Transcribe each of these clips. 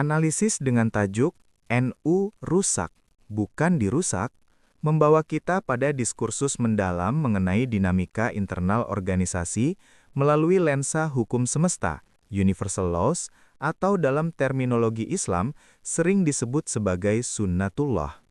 Analisis dengan tajuk NU rusak, bukan dirusak, membawa kita pada diskursus mendalam mengenai dinamika internal organisasi melalui lensa hukum semesta, universal laws, atau dalam terminologi Islam sering disebut sebagai sunnatullah.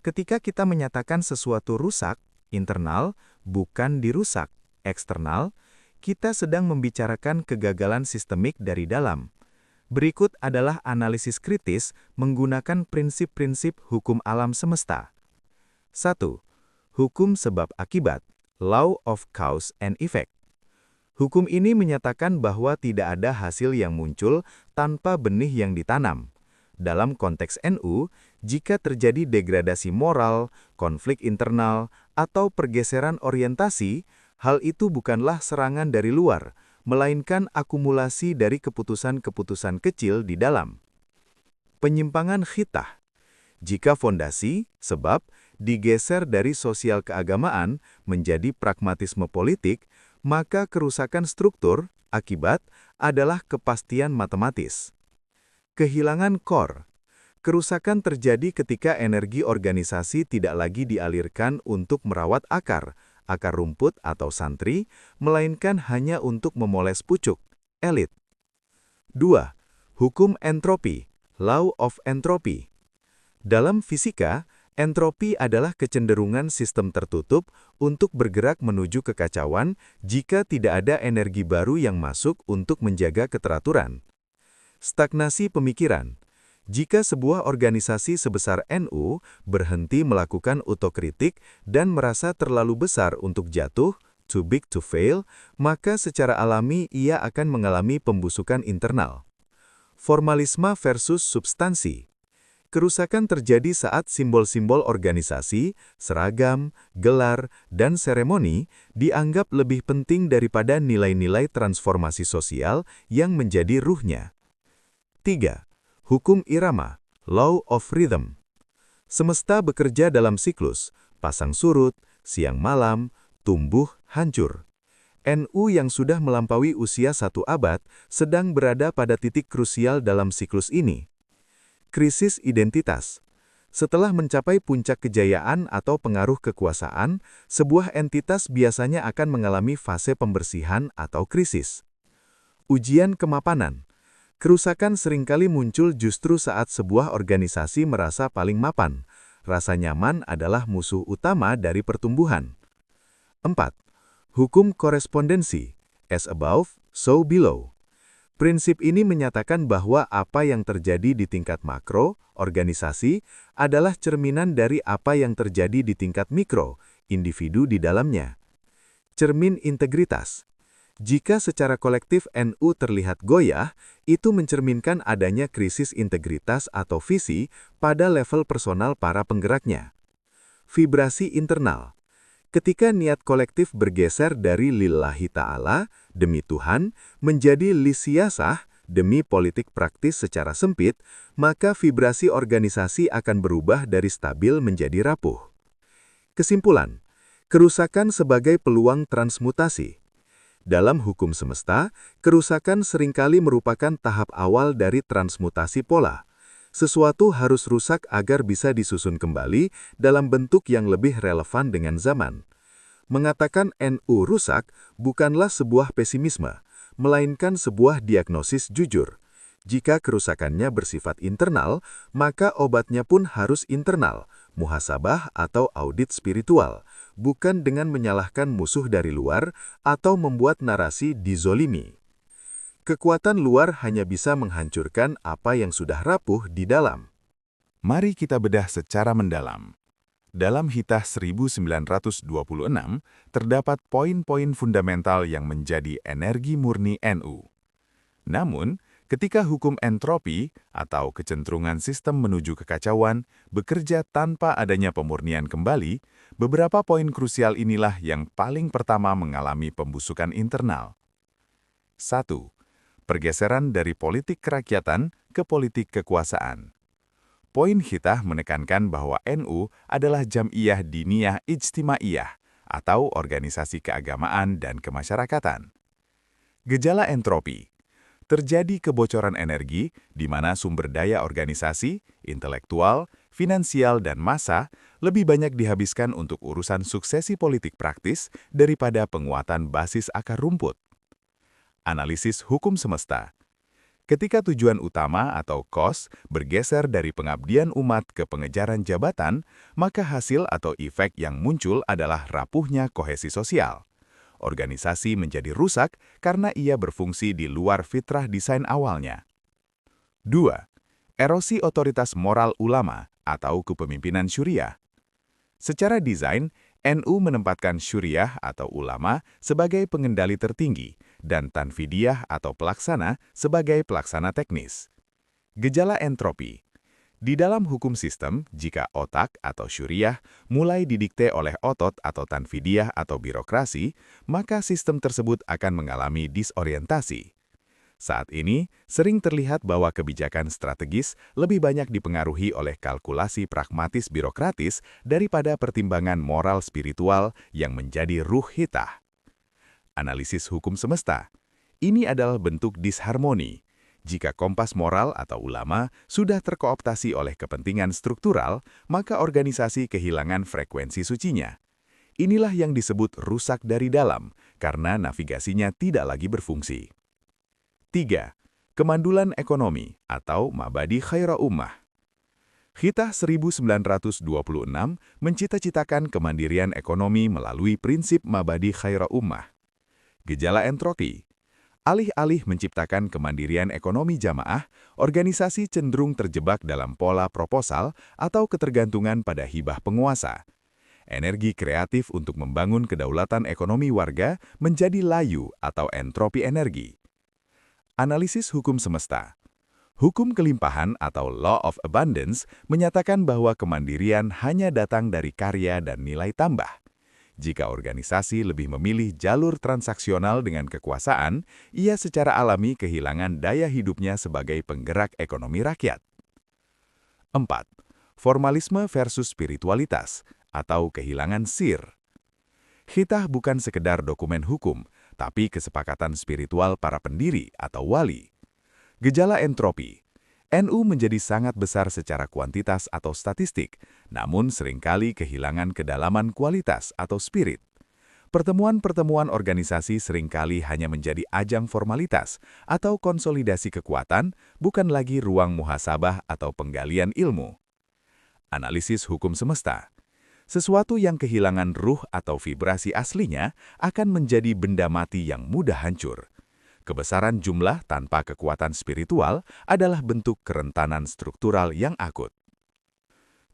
Ketika kita menyatakan sesuatu rusak, internal, bukan dirusak, eksternal, kita sedang membicarakan kegagalan sistemik dari dalam. Berikut adalah analisis kritis menggunakan prinsip-prinsip hukum alam semesta. 1. Hukum sebab akibat, Law of Cause and Effect. Hukum ini menyatakan bahwa tidak ada hasil yang muncul tanpa benih yang ditanam. Dalam konteks NU, jika terjadi degradasi moral, konflik internal, atau pergeseran orientasi, hal itu bukanlah serangan dari luar, melainkan akumulasi dari keputusan-keputusan kecil di dalam. Penyimpangan khitah. Jika fondasi, sebab, digeser dari sosial keagamaan menjadi pragmatisme politik, maka kerusakan struktur, akibat, adalah kepastian matematis. Kehilangan core. Kerusakan terjadi ketika energi organisasi tidak lagi dialirkan untuk merawat akar rumput atau santri, melainkan hanya untuk memoles pucuk, elit. 2. Hukum entropi, Law of Entropy. Dalam fisika, entropi adalah kecenderungan sistem tertutup untuk bergerak menuju kekacauan jika tidak ada energi baru yang masuk untuk menjaga keteraturan. Stagnasi pemikiran. Jika sebuah organisasi sebesar NU berhenti melakukan otokritik dan merasa terlalu besar untuk jatuh, too big to fail, maka secara alami ia akan mengalami pembusukan internal. Formalisme versus substansi. Kerusakan terjadi saat simbol-simbol organisasi, seragam, gelar, dan seremoni dianggap lebih penting daripada nilai-nilai transformasi sosial yang menjadi ruhnya. 3. Hukum irama, Law of Rhythm. Semesta bekerja dalam siklus, pasang surut, siang malam, tumbuh, hancur. NU yang sudah melampaui usia 1 abad sedang berada pada titik krusial dalam siklus ini. Krisis identitas. Setelah mencapai puncak kejayaan atau pengaruh kekuasaan, sebuah entitas biasanya akan mengalami fase pembersihan atau krisis. Ujian kemapanan. Kerusakan seringkali muncul justru saat sebuah organisasi merasa paling mapan. Rasa nyaman adalah musuh utama dari pertumbuhan. 4. Hukum korespondensi, as above, so below. Prinsip ini menyatakan bahwa apa yang terjadi di tingkat makro, organisasi, adalah cerminan dari apa yang terjadi di tingkat mikro, individu di dalamnya. Cermin integritas. Jika secara kolektif NU terlihat goyah, itu mencerminkan adanya krisis integritas atau visi pada level personal para penggeraknya. Vibrasi internal. Ketika niat kolektif bergeser dari lillahi ta'ala, demi Tuhan, menjadi lisiyasah, demi politik praktis secara sempit, maka vibrasi organisasi akan berubah dari stabil menjadi rapuh. Kesimpulan, kerusakan sebagai peluang transmutasi. Dalam hukum semesta, kerusakan seringkali merupakan tahap awal dari transmutasi pola. Sesuatu harus rusak agar bisa disusun kembali dalam bentuk yang lebih relevan dengan zaman. Mengatakan NU rusak bukanlah sebuah pesimisme, melainkan sebuah diagnosis jujur. Jika kerusakannya bersifat internal, maka obatnya pun harus internal, muhasabah atau audit spiritual, bukan dengan menyalahkan musuh dari luar atau membuat narasi dizolimi. Kekuatan luar hanya bisa menghancurkan apa yang sudah rapuh di dalam. Mari kita bedah secara mendalam. Dalam Hitah 1926, terdapat poin-poin fundamental yang menjadi energi murni NU. Namun, ketika hukum entropi atau kecenderungan sistem menuju kekacauan bekerja tanpa adanya pemurnian kembali, beberapa poin krusial inilah yang paling pertama mengalami pembusukan internal. 1. Pergeseran dari politik kerakyatan ke politik kekuasaan. Poin Hitah menekankan bahwa NU adalah jam'iyah diniyah ijtimaiyah atau organisasi keagamaan dan kemasyarakatan. Gejala entropi. terjadi kebocoran energi di mana sumber daya organisasi, intelektual, finansial, dan massa lebih banyak dihabiskan untuk urusan suksesi politik praktis daripada penguatan basis akar rumput. Analisis hukum semesta. Ketika tujuan utama atau KOS bergeser dari pengabdian umat ke pengejaran jabatan, maka hasil atau efek yang muncul adalah rapuhnya kohesi sosial. Organisasi menjadi rusak karena ia berfungsi di luar fitrah desain awalnya. 2. Erosi otoritas moral ulama atau kepemimpinan syuriah. Secara desain, NU menempatkan syuriah atau ulama sebagai pengendali tertinggi dan tanfidiyah atau pelaksana sebagai pelaksana teknis. Gejala entropi. Di dalam hukum sistem, jika otak atau syuriah mulai didikte oleh otot atau tanfidiyah atau birokrasi, maka sistem tersebut akan mengalami disorientasi. Saat ini, sering terlihat bahwa kebijakan strategis lebih banyak dipengaruhi oleh kalkulasi pragmatis birokratis daripada pertimbangan moral spiritual yang menjadi ruh hitah. Analisis hukum semesta. Ini adalah bentuk disharmoni. Jika kompas moral atau ulama sudah terkooptasi oleh kepentingan struktural, maka organisasi kehilangan frekuensi sucinya. Inilah yang disebut rusak dari dalam, karena navigasinya tidak lagi berfungsi. 3. Kemandulan ekonomi atau Mabadi Khaira Ummah. Khitah 1926 mencita-citakan kemandirian ekonomi melalui prinsip Mabadi Khaira Ummah. Gejala entropi. Alih-alih menciptakan kemandirian ekonomi jamaah, organisasi cenderung terjebak dalam pola proposal atau ketergantungan pada hibah penguasa. Energi kreatif untuk membangun kedaulatan ekonomi warga menjadi layu atau entropi energi. Analisis hukum semesta. Hukum kelimpahan atau Law of Abundance menyatakan bahwa kemandirian hanya datang dari karya dan nilai tambah. Jika organisasi lebih memilih jalur transaksional dengan kekuasaan, ia secara alami kehilangan daya hidupnya sebagai penggerak ekonomi rakyat. 4. Formalisme versus spiritualitas atau kehilangan sir. Khitah bukan sekedar dokumen hukum, tapi kesepakatan spiritual para pendiri atau wali. Gejala entropi. NU menjadi sangat besar secara kuantitas atau statistik, namun seringkali kehilangan kedalaman kualitas atau spirit. Pertemuan-pertemuan organisasi seringkali hanya menjadi ajang formalitas atau konsolidasi kekuatan, bukan lagi ruang muhasabah atau penggalian ilmu. Analisis hukum semesta. Sesuatu yang kehilangan ruh atau vibrasi aslinya akan menjadi benda mati yang mudah hancur. Kebesaran jumlah tanpa kekuatan spiritual adalah bentuk kerentanan struktural yang akut.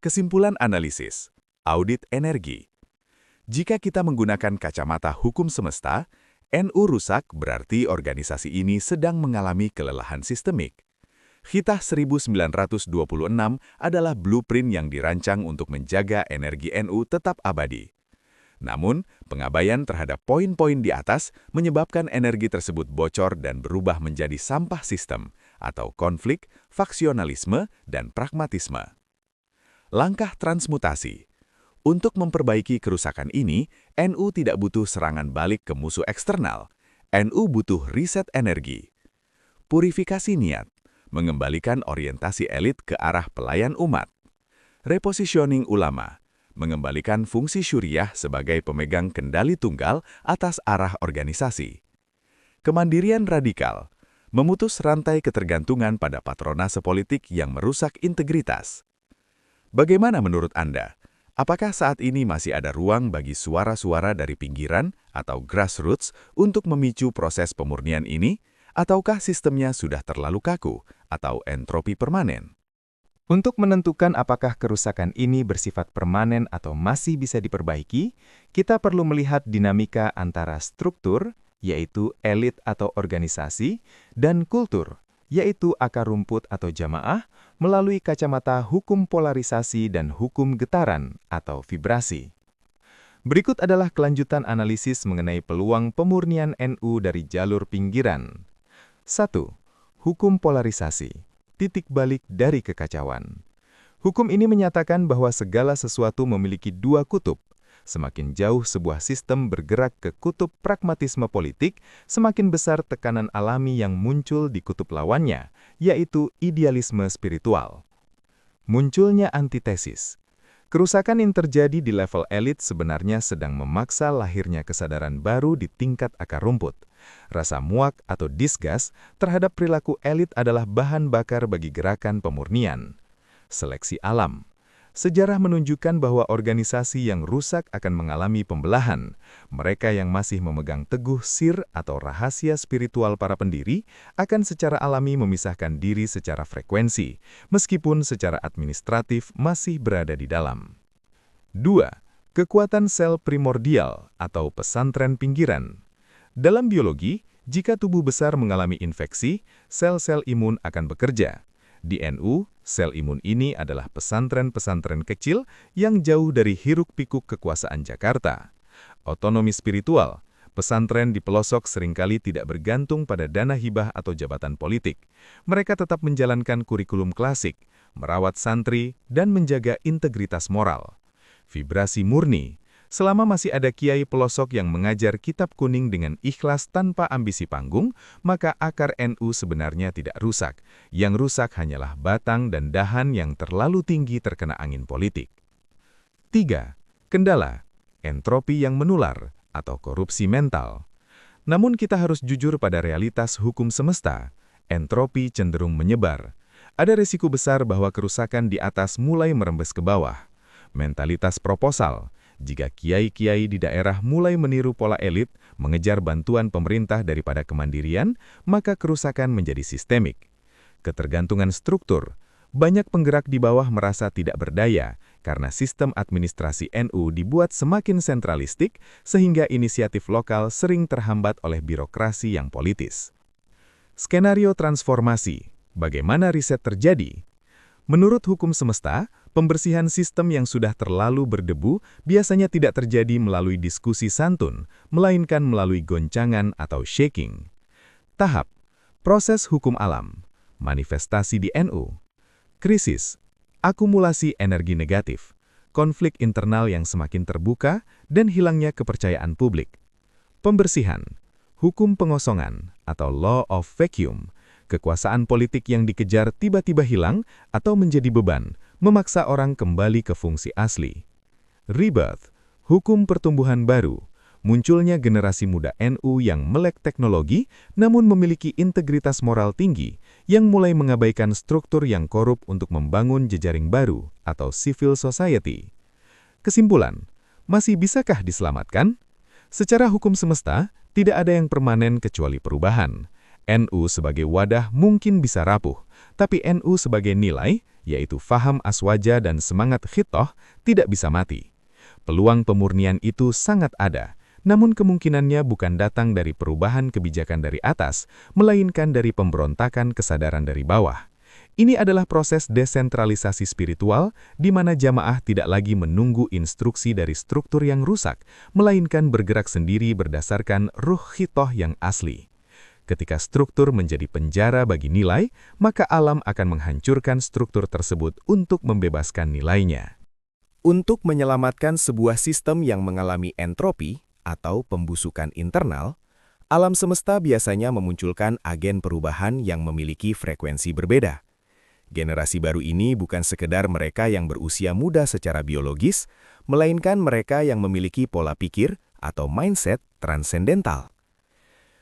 Kesimpulan analisis. Audit energi. Jika kita menggunakan kacamata hukum semesta, NU rusak berarti organisasi ini sedang mengalami kelelahan sistemik. Khitah 1926 adalah blueprint yang dirancang untuk menjaga energi NU tetap abadi. Namun, pengabaian terhadap poin-poin di atas menyebabkan energi tersebut bocor dan berubah menjadi sampah sistem, atau konflik, faksionalisme, dan pragmatisme. Langkah transmutasi. Untuk memperbaiki kerusakan ini, NU tidak butuh serangan balik ke musuh eksternal. NU butuh riset energi. Purifikasi niat. Mengembalikan orientasi elit ke arah pelayan umat. Repositioning ulama, mengembalikan fungsi syuriah sebagai pemegang kendali tunggal atas arah organisasi. Kemandirian radikal, memutus rantai ketergantungan pada patronase politik yang merusak integritas. Bagaimana menurut Anda? Apakah saat ini masih ada ruang bagi suara-suara dari pinggiran atau grassroots untuk memicu proses pemurnian ini? Ataukah sistemnya sudah terlalu kaku atau entropi permanen? Untuk menentukan apakah kerusakan ini bersifat permanen atau masih bisa diperbaiki, kita perlu melihat dinamika antara struktur, yaitu elit atau organisasi, dan kultur, yaitu akar rumput atau jamaah, melalui kacamata hukum polarisasi dan hukum getaran atau vibrasi. Berikut adalah kelanjutan analisis mengenai peluang pemurnian NU dari jalur pinggiran. 1. Hukum polarisasi. Titik balik dari kekacauan. Hukum ini menyatakan bahwa segala sesuatu memiliki dua kutub. Semakin jauh sebuah sistem bergerak ke kutub pragmatisme politik, semakin besar tekanan alami yang muncul di kutub lawannya, yaitu idealisme spiritual. Munculnya antitesis. Kerusakan yang terjadi di level elit sebenarnya sedang memaksa lahirnya kesadaran baru di tingkat akar rumput. Rasa muak atau disgust terhadap perilaku elit adalah bahan bakar bagi gerakan pemurnian. Seleksi alam. Sejarah menunjukkan bahwa organisasi yang rusak akan mengalami pembelahan. Mereka yang masih memegang teguh sir atau rahasia spiritual para pendiri akan secara alami memisahkan diri secara frekuensi, meskipun secara administratif masih berada di dalam. 2. Kekuatan sel primordial atau pesantren pinggiran. Dalam biologi, jika tubuh besar mengalami infeksi, sel-sel imun akan bekerja. Di NU, sel imun ini adalah pesantren-pesantren kecil yang jauh dari hiruk-pikuk kekuasaan Jakarta. Otonomi spiritual, pesantren di pelosok seringkali tidak bergantung pada dana hibah atau jabatan politik. Mereka tetap menjalankan kurikulum klasik, merawat santri, dan menjaga integritas moral. Vibrasi murni. Selama masih ada kiai pelosok yang mengajar kitab kuning dengan ikhlas tanpa ambisi panggung, maka akar NU sebenarnya tidak rusak. Yang rusak hanyalah batang dan dahan yang terlalu tinggi terkena angin politik. 3. Kendala. Entropi yang menular atau korupsi mental. Namun kita harus jujur pada realitas hukum semesta. Entropi cenderung menyebar. Ada risiko besar bahwa kerusakan di atas mulai merembes ke bawah. Mentalitas proposal. Jika kiai-kiai di daerah mulai meniru pola elit, mengejar bantuan pemerintah daripada kemandirian, maka kerusakan menjadi sistemik. Ketergantungan struktur. Banyak penggerak di bawah merasa tidak berdaya karena sistem administrasi NU dibuat semakin sentralistik sehingga inisiatif lokal sering terhambat oleh birokrasi yang politis. Skenario transformasi. Bagaimana riset terjadi? Menurut hukum semesta, pembersihan sistem yang sudah terlalu berdebu biasanya tidak terjadi melalui diskusi santun, melainkan melalui goncangan atau shaking. Tahap. Proses hukum alam. Manifestasi di NU. Krisis. Akumulasi energi negatif. Konflik internal yang semakin terbuka dan hilangnya kepercayaan publik. Pembersihan. Hukum pengosongan atau law of vacuum. Kekuasaan politik yang dikejar tiba-tiba hilang atau menjadi beban, memaksa orang kembali ke fungsi asli. Rebirth, hukum pertumbuhan baru, munculnya generasi muda NU yang melek teknologi namun memiliki integritas moral tinggi, yang mulai mengabaikan struktur yang korup untuk membangun jejaring baru atau civil society. Kesimpulan, masih bisakah diselamatkan? Secara hukum semesta, tidak ada yang permanen kecuali perubahan. NU sebagai wadah mungkin bisa rapuh, tapi NU sebagai nilai, yaitu faham aswaja dan semangat khitoh, tidak bisa mati. Peluang pemurnian itu sangat ada, namun kemungkinannya bukan datang dari perubahan kebijakan dari atas, melainkan dari pemberontakan kesadaran dari bawah. Ini adalah proses desentralisasi spiritual, di mana jamaah tidak lagi menunggu instruksi dari struktur yang rusak, melainkan bergerak sendiri berdasarkan ruh khitoh yang asli. Ketika struktur menjadi penjara bagi nilai, maka alam akan menghancurkan struktur tersebut untuk membebaskan nilainya. Untuk menyelamatkan sebuah sistem yang mengalami entropi atau pembusukan internal, alam semesta biasanya memunculkan agen perubahan yang memiliki frekuensi berbeda. Generasi baru ini bukan sekedar mereka yang berusia muda secara biologis, melainkan mereka yang memiliki pola pikir atau mindset transendental.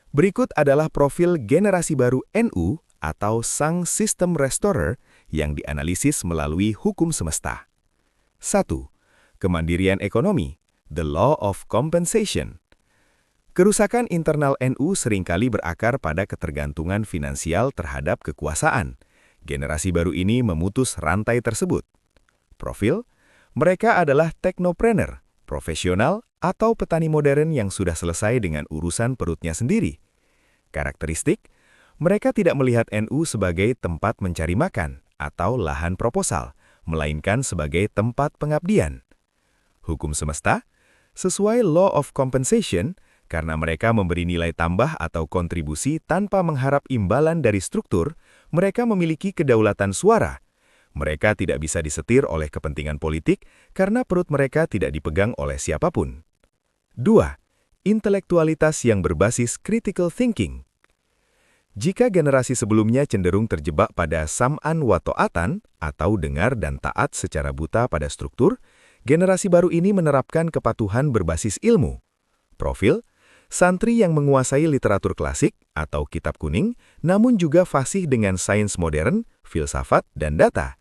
Berikut adalah profil generasi baru NU atau Sang System Restorer yang dianalisis melalui hukum semesta. 1. Kemandirian ekonomi, the law of compensation. Kerusakan internal NU seringkali berakar pada ketergantungan finansial terhadap kekuasaan. Generasi baru ini memutus rantai tersebut. Profil, mereka adalah teknopreneur, profesional, atau petani modern yang sudah selesai dengan urusan perutnya sendiri. Karakteristik, mereka tidak melihat NU sebagai tempat mencari makan atau lahan proposal, melainkan sebagai tempat pengabdian. Hukum semesta, sesuai law of compensation, karena mereka memberi nilai tambah atau kontribusi tanpa mengharap imbalan dari struktur, mereka memiliki kedaulatan suara. Mereka tidak bisa disetir oleh kepentingan politik karena perut mereka tidak dipegang oleh siapapun. 2. Intelektualitas yang berbasis critical thinking. Jika generasi sebelumnya cenderung terjebak pada sam'an wa ta'atan atau dengar dan taat secara buta pada struktur, generasi baru ini menerapkan kepatuhan berbasis ilmu. Profil, santri yang menguasai literatur klasik atau kitab kuning, namun juga fasih dengan sains modern, filsafat, dan data.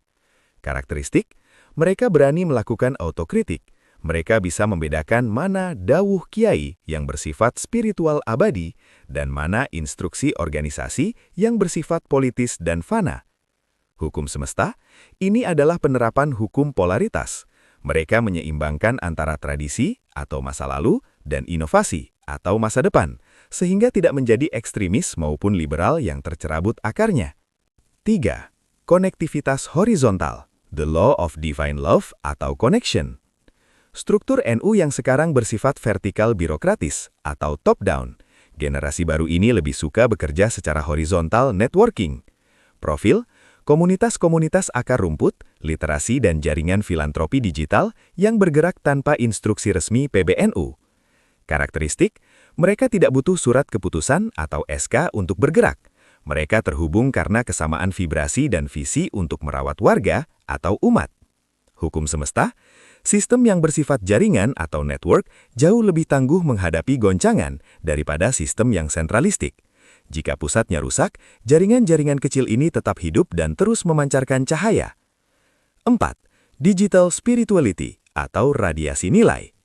Karakteristik, mereka berani melakukan autokritik. Mereka bisa membedakan mana dawuh kiai yang bersifat spiritual abadi dan mana instruksi organisasi yang bersifat politis dan fana. Hukum semesta, ini adalah penerapan hukum polaritas. Mereka menyeimbangkan antara tradisi atau masa lalu dan inovasi atau masa depan, sehingga tidak menjadi ekstremis maupun liberal yang tercerabut akarnya. 3. Konektivitas horizontal, the law of divine love atau connection. Struktur NU yang sekarang bersifat vertikal birokratis atau top-down, generasi baru ini lebih suka bekerja secara horizontal networking. Profil, komunitas-komunitas akar rumput, literasi dan jaringan filantropi digital yang bergerak tanpa instruksi resmi PBNU. Karakteristik, mereka tidak butuh surat keputusan atau SK untuk bergerak. Mereka terhubung karena kesamaan vibrasi dan visi untuk merawat warga atau umat. Hukum semesta, sistem yang bersifat jaringan atau network jauh lebih tangguh menghadapi goncangan daripada sistem yang sentralistik. Jika pusatnya rusak, jaringan-jaringan kecil ini tetap hidup dan terus memancarkan cahaya. 4. Digital spirituality atau radiasi nilai.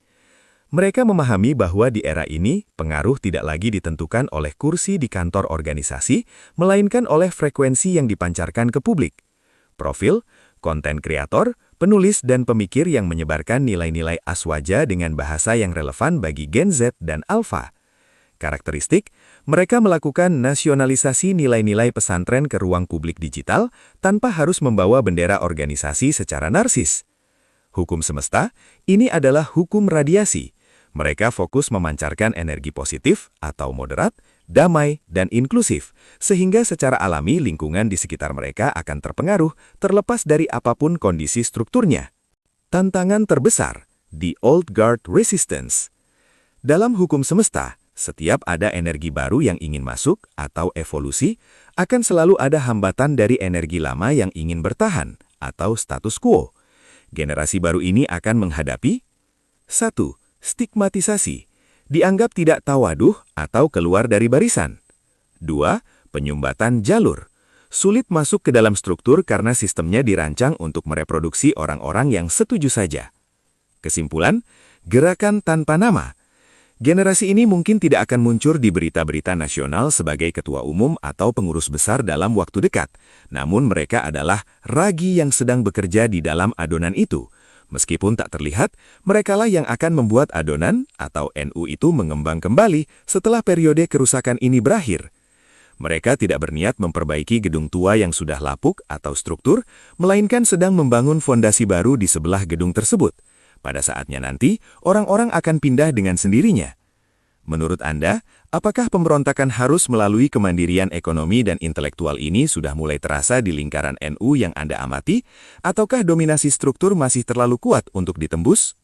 Mereka memahami bahwa di era ini, pengaruh tidak lagi ditentukan oleh kursi di kantor organisasi, melainkan oleh frekuensi yang dipancarkan ke publik. Profil, konten kreator, penulis dan pemikir yang menyebarkan nilai-nilai aswaja dengan bahasa yang relevan bagi Gen Z dan Alpha. Karakteristik, mereka melakukan nasionalisasi nilai-nilai pesantren ke ruang publik digital tanpa harus membawa bendera organisasi secara narsis. Hukum semesta, ini adalah hukum radiasi. Mereka fokus memancarkan energi positif atau moderat, damai, dan inklusif, sehingga secara alami lingkungan di sekitar mereka akan terpengaruh terlepas dari apapun kondisi strukturnya. Tantangan terbesar, the old guard resistance. Dalam hukum semesta, setiap ada energi baru yang ingin masuk atau evolusi, akan selalu ada hambatan dari energi lama yang ingin bertahan atau status quo. Generasi baru ini akan menghadapi 1. Stigmatisasi, dianggap tidak tawaduh atau keluar dari barisan. 2. Penyumbatan jalur, sulit masuk ke dalam struktur karena sistemnya dirancang untuk mereproduksi orang-orang yang setuju saja. Kesimpulan, gerakan tanpa nama. Generasi ini mungkin tidak akan muncul di berita-berita nasional sebagai ketua umum atau pengurus besar dalam waktu dekat, namun mereka adalah ragi yang sedang bekerja di dalam adonan itu. Meskipun tak terlihat, merekalah yang akan membuat adonan atau NU itu mengembang kembali setelah periode kerusakan ini berakhir. Mereka tidak berniat memperbaiki gedung tua yang sudah lapuk atau struktur, melainkan sedang membangun fondasi baru di sebelah gedung tersebut. Pada saatnya nanti, orang-orang akan pindah dengan sendirinya. Menurut Anda, apakah pemberontakan harus melalui kemandirian ekonomi dan intelektual ini sudah mulai terasa di lingkaran NU yang Anda amati, ataukah dominasi struktur masih terlalu kuat untuk ditembus?